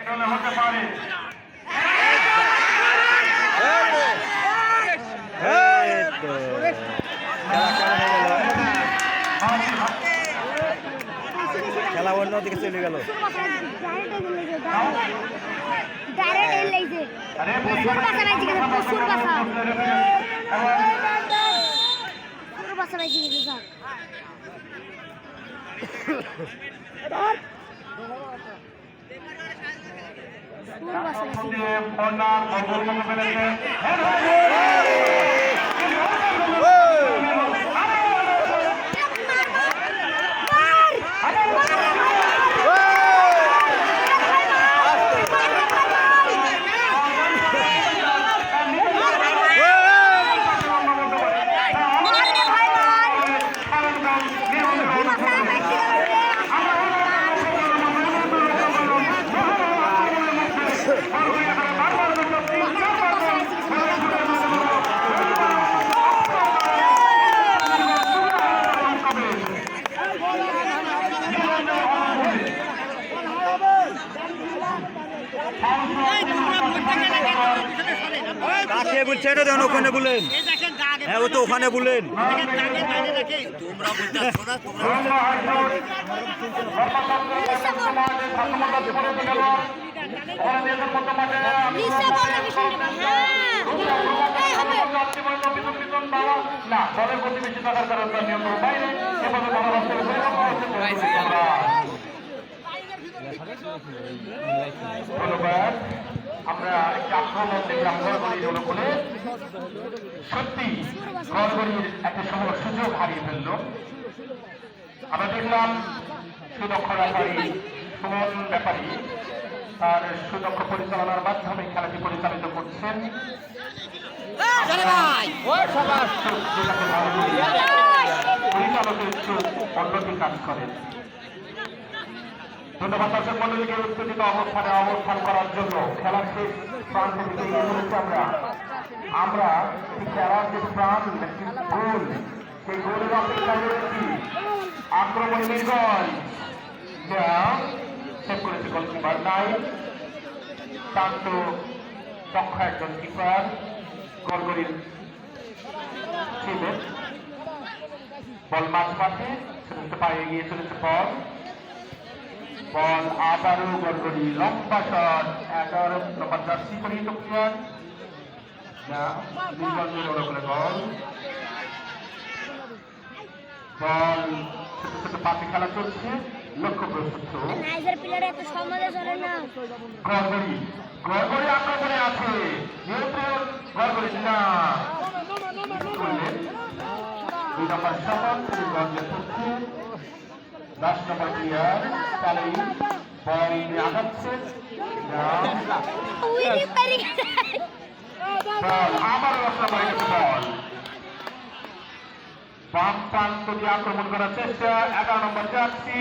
চলে হতে পারে। খেলা অন্যদিকে চলে গেল। বলছে এটা দেন ওখানে বলেন। হ্যাঁ ও তো ওখানে বলেন। ধন্যবাদ। আমরা একটি আক্রমণ দেখলাম গড়গড়ির অনুকূলে। সত্যি গড়গড়ির একটা সুযোগ হারিয়ে ফেলল। আমরা দেখলাম সুদক্ষ ব্যাপারী সুমন ব্যাপারী তার সুদক্ষ পরিচালনার মাধ্যমে খেলাটি পরিচালিত করছেন। পরিচালকের চোখ অন্যটি কাজ করেন। ধন্যবাদ দর্শক মন্ডলীকে উত্তেজিত অবস্থান করার জন্য। খেলার শেষ প্রান্তে দিকে এগিয়ে চলেছি আমরা খেলার যে প্রাণ একটি গোল, সেই গোলের অপেক্ষায় রয়েছি। আক্রমণ নির্গল যা সেভ করেছে গোলকিপার নাই, শান্ত দক্ষ একজন কিপার গড়গড়ির ছিলেন। বল মাঝ মাঠে ছোট পায়ে এগিয়ে চলেছে বল আবারও গড়গড়ি লম্বা শট 11 নম্বর জার্সি পরিহিত প্লেয়ার বল ছোট ছোট পাশে খেলা চলছে। লক্ষ্য প্রস্তুত গড়গড়ি গড়গড়ি আক্রমণে আছে নিয়ন্ত্রণ গড়গড়ি না 2 নম্বর শট 10 নম্বর প্লেয়ার তালেই বল আঘাতছে আবার বল বাম প্রান্ত দিয়ে আক্রমণ করার চেষ্টা 11 নম্বর জার্সি